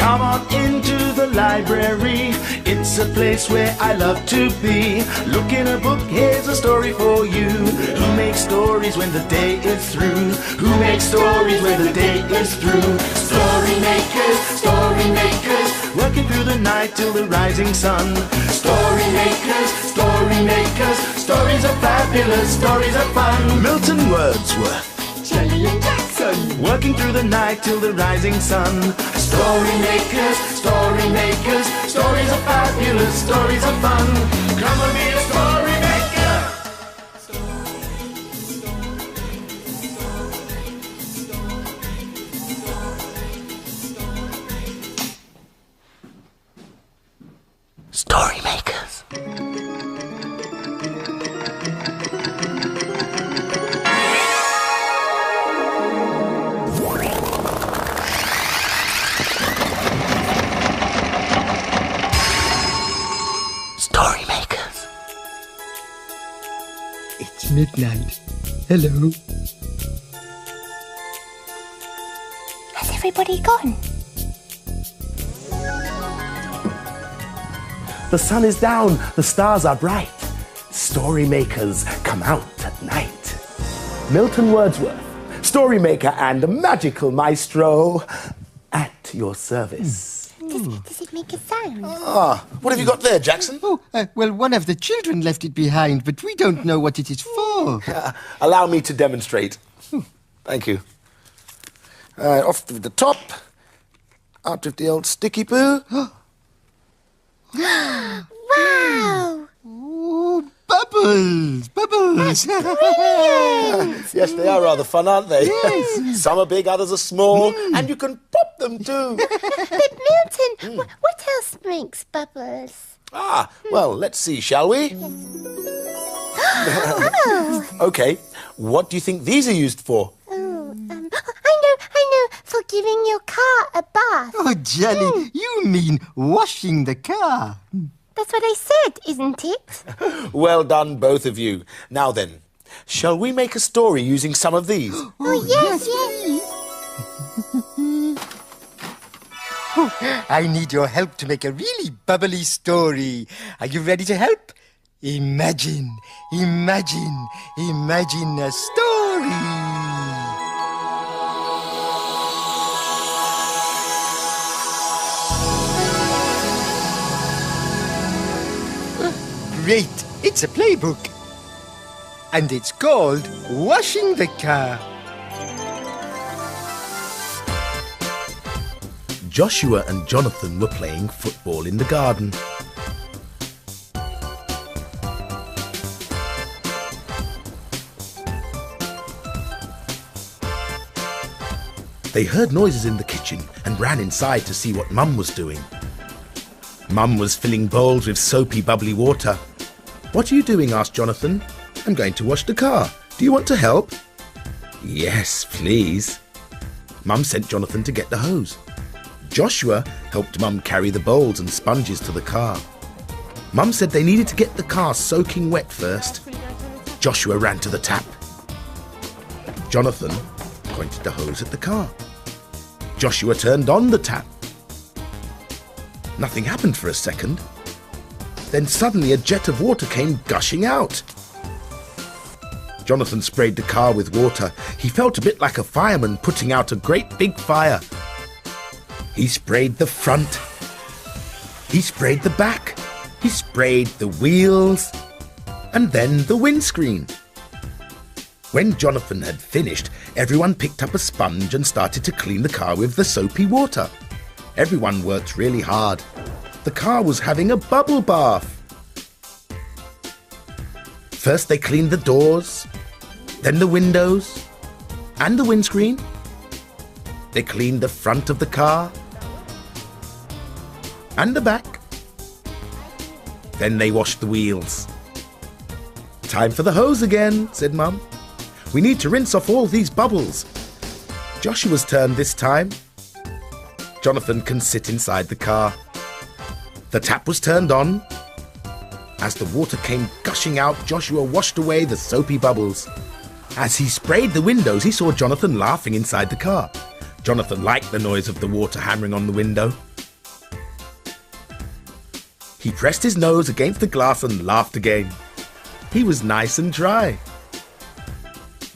Come on into the library. It's a place where I love to be. Look in a book, here's a story for you. Who makes stories when the day is through? Who makes stories when the day is through? Story makers, working through the night till the rising sun. Story makers, stories are fabulous, stories are fun. Milton, Wordsworth, Shelley and Jackson, working through the night till the rising sun. Story makers, stories are fabulous, stories are fun. Come and be a story maker. Story makers. Story makers. It's midnight. Hello. Has everybody gone? The sun is down, the stars are bright. Story makers come out at night. Milton Wordsworth, story maker and magical maestro, at your service. Does it make a sound? What have you got there, Jackson? Well, one of the children left it behind, but we don't know what it is for. Allow me to demonstrate. Thank you. Off to the top. Out of the old sticky poo. Wow! Oh, bubbles! Bubbles! Yes, they are rather fun, aren't they? Yes. Some are big, others are small, and you can pop them too. But Milton, what else makes bubbles? Well, let's see, shall we? Okay, what do you think these are used for? I know, for giving your car a bath. Oh, Jelly, you mean washing the car. That's what I said, isn't it? Well done, both of you. Now then, shall we make a story using some of these? Oh, yes. I need your help to make a really bubbly story. Are you ready to help? Imagine a story. Great! It's a playbook. And it's called Washing the Car. Joshua and Jonathan were playing football in the garden. They heard noises in the kitchen and ran inside to see what Mum was doing. Mum was filling bowls with soapy, bubbly water. "What are you doing?" asked Jonathan. "I'm going to wash the car. Do you want to help?" "Yes, please." Mum sent Jonathan to get the hose. Joshua helped Mum carry the bowls and sponges to the car. Mum said they needed to get the car soaking wet first. Joshua ran to the tap. Jonathan pointed the hose at the car. Joshua turned on the tap. Nothing happened for a second. Then suddenly a jet of water came gushing out. Jonathan sprayed the car with water. He felt a bit like a fireman putting out a great big fire. He sprayed the front. He sprayed the back. He sprayed the wheels. And then the windscreen. When Jonathan had finished, everyone picked up a sponge and started to clean the car with the soapy water. Everyone worked really hard. The car was having a bubble bath. First they cleaned the doors, then the windows, and the windscreen. They cleaned the front of the car, and the back. Then they washed the wheels. "Time for the hose again," said Mum. "We need to rinse off all these bubbles." Joshua's turn this time. Jonathan can sit inside the car. The tap was turned on. As the water came gushing out, Joshua washed away the soapy bubbles. As he sprayed the windows, he saw Jonathan laughing inside the car. Jonathan liked the noise of the water hammering on the window. He pressed his nose against the glass and laughed again. He was nice and dry.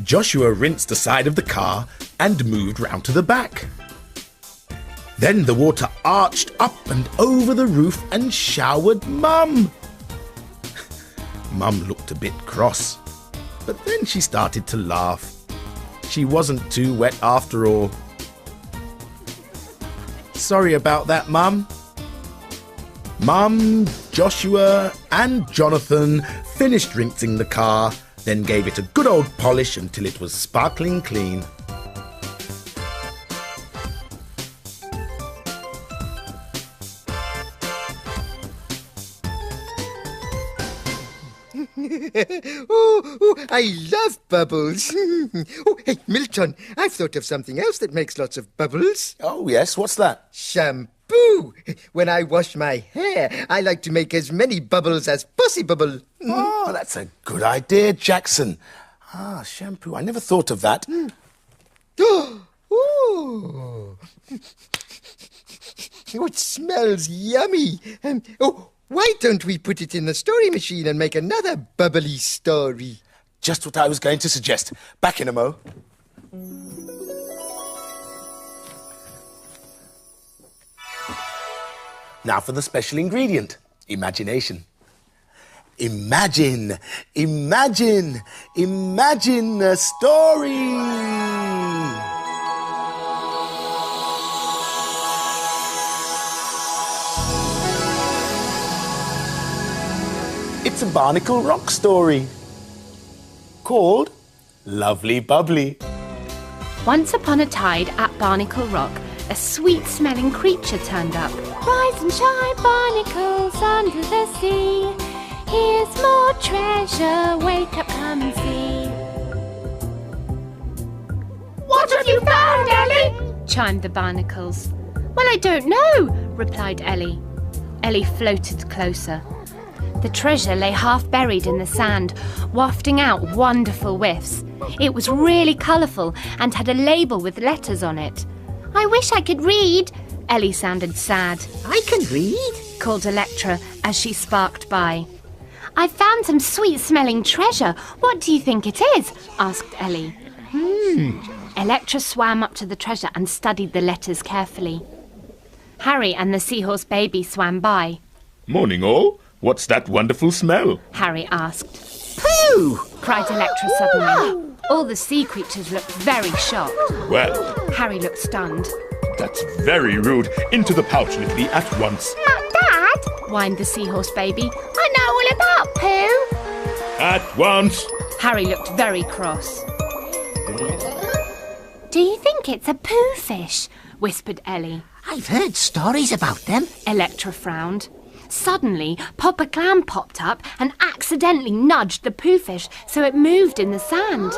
Joshua rinsed the side of the car and moved round to the back. Then the water arched up and over the roof and showered Mum. Mum looked a bit cross, but then she started to laugh. She wasn't too wet after all. Sorry about that, Mum. Mum, Joshua and Jonathan finished rinsing the car, then gave it a good old polish until it was sparkling clean. I love bubbles. Oh, hey, Milton, I've thought of something else that makes lots of bubbles. Oh, yes, what's that? Shampoo. When I wash my hair, I like to make as many bubbles as possible. Oh, that's a good idea, Jackson. Ah, shampoo. I never thought of that. Oh, oh, it smells yummy. Why don't we put it in the story machine and make another bubbly story? Just what I was going to suggest. Back in a mo. Now for the special ingredient, imagination. Imagine, imagine, imagine a story. It's a Barnacle Rock story called Lovely Bubbly. Once upon a tide at Barnacle Rock, a sweet-smelling creature turned up. Rise and shine, barnacles under the sea. Here's more treasure, wake up, come and see. What have you found, Ellie? Chimed the barnacles. Well, I don't know, replied Ellie. Ellie floated closer. The treasure lay half buried in the sand, wafting out wonderful whiffs. It was really colourful and had a label with letters on it. I wish I could read. Ellie sounded sad. I can read, called Electra as she sparked by. I've found some sweet-smelling treasure. What do you think it is? Asked Ellie. Electra swam up to the treasure and studied the letters carefully. Harry and the seahorse baby swam by. Morning, all. What's that wonderful smell? Harry asked. Pooh! Cried Electra suddenly. All the sea creatures looked very shocked. Well, Harry looked stunned. that's very rude. Into the pouch, Littley, at once. Dad, Whined the seahorse baby. I know all about poo. At once. Harry looked very cross. Do you think it's a poo fish? Whispered Ellie. I've heard stories about them. Electra frowned. Suddenly, Papa Clam popped up and accidentally nudged the poofish so it moved in the sand.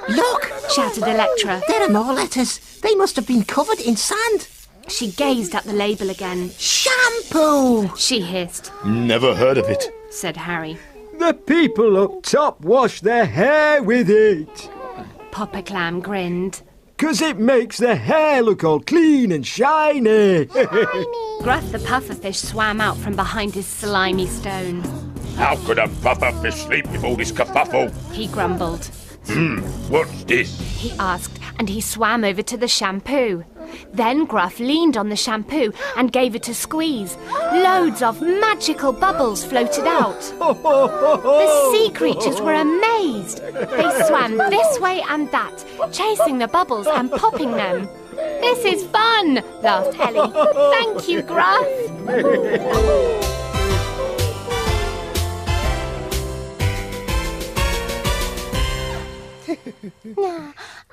Look! Shouted Electra. There are no letters. They must have been covered in sand. She gazed at the label again. Shampoo! She hissed, Never heard of it. said Harry. The people up top wash their hair with it. Papa Clam grinned. 'Cause it makes the hair look all clean and shiny. Gruff the pufferfish swam out from behind his slimy stone. How could a pufferfish sleep with all this kerfuffle? He grumbled. What's this? He asked, and he swam over to the shampoo. Then Gruff leaned on the shampoo and gave it a squeeze. Loads of magical bubbles floated out. The sea creatures were amazed. They swam this way and that, chasing the bubbles and popping them. This is fun, laughed Ellie. Thank you, Gruff.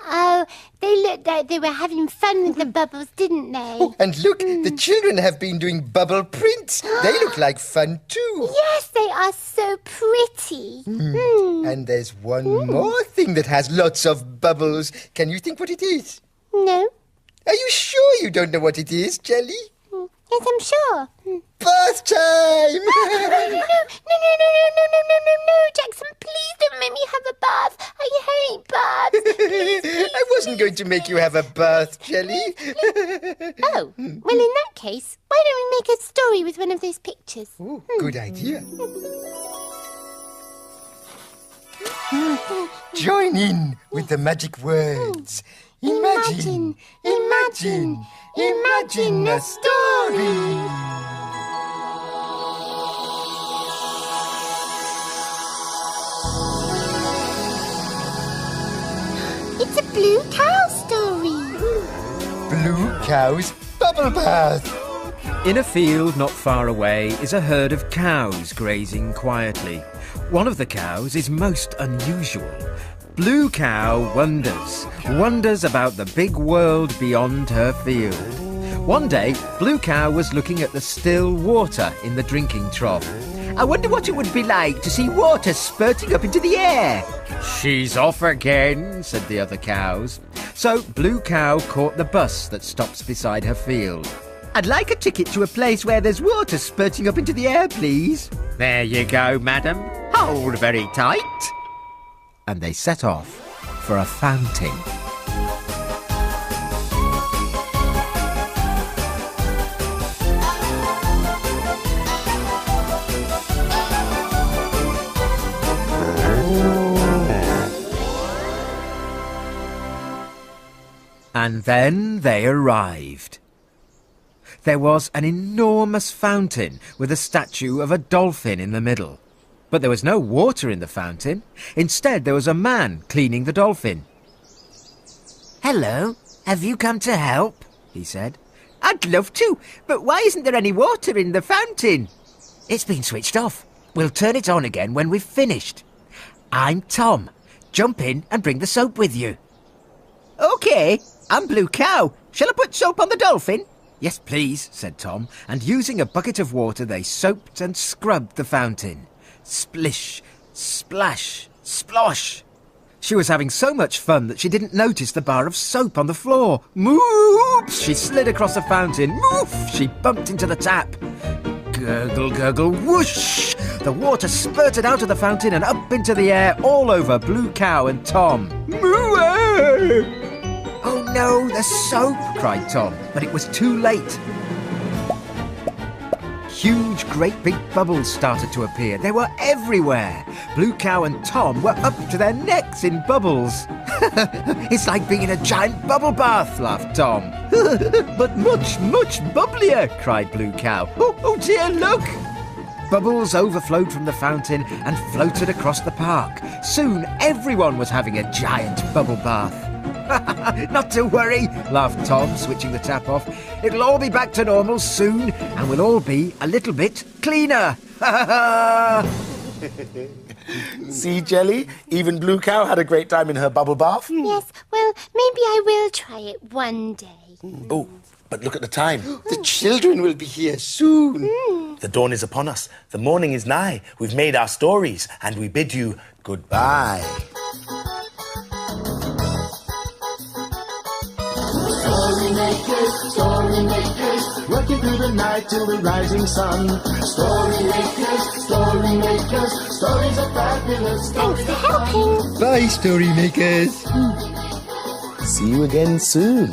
Oh, they looked like they were having fun with the bubbles, didn't they? Oh, and look, the children have been doing bubble prints. They look like fun too. Yes, they are so pretty. And there's one more thing that has lots of bubbles. Can you think what it is? No? Are you sure you don't know what it is, Jelly? Yes, I'm sure. Bath time! No, Jackson, please don't make me have a bath. I hate baths. I wasn't wasn't going to make you have a bath, Jelly. Oh, well, in that case, why don't we make a story with one of those pictures? Oh, good idea. Join in with the magic words. Imagine, imagine, imagine a story. It's a blue cow story. Blue cow's bubble bath. In a field not far away is a herd of cows grazing quietly. One of the cows is most unusual. Blue Cow wonders about the big world beyond her field. One day, Blue Cow was looking at the still water in the drinking trough. I wonder what it would be like to see water spurting up into the air. She's off again, said the other cows. So Blue Cow caught the bus that stops beside her field. I'd like a ticket to a place where there's water spurting up into the air, please. There you go, madam. Hold very tight. And they set off for a fountain. And then they arrived. There was an enormous fountain with a statue of a dolphin in the middle. But there was no water in the fountain. Instead, there was a man cleaning the dolphin. Hello, have you come to help? He said. I'd love to, but why isn't there any water in the fountain? It's been switched off. We'll turn it on again when we've finished. I'm Tom. Jump in and bring the soap with you. OK, I'm Blue Cow. Shall I put soap on the dolphin? Yes, please, said Tom, and using a bucket of water they soaped and scrubbed the fountain. Splish, splash, splosh. She was having so much fun that she didn't notice the bar of soap on the floor. Moops! She slid across the fountain. Moof! She bumped into the tap. Gurgle, gurgle, whoosh! The water spurted out of the fountain and up into the air all over Blue Cow and Tom. Moo! Oh no, the soap, cried Tom, but it was too late. Huge, great big bubbles started to appear. They were everywhere. Blue Cow and Tom were up to their necks in bubbles. It's like being in a giant bubble bath, laughed Tom. But much, much bubblier, cried Blue Cow. Oh dear, look! Bubbles overflowed from the fountain and floated across the park. Soon everyone was having a giant bubble bath. Not to worry, laughed Tom, switching the tap off. It'll all be back to normal soon, and we'll all be a little bit cleaner. See, Jelly? Even Blue Cow had a great time in her bubble bath. Yes, well, maybe I will try it one day. Oh, but look at the time. The children will be here soon. The dawn is upon us. The morning is nigh. We've made our stories, and we bid you goodbye. Story makers, working through the night till the rising sun. Story makers, stories are fabulous. Thanks for helping. Bye, story makers. See you again soon.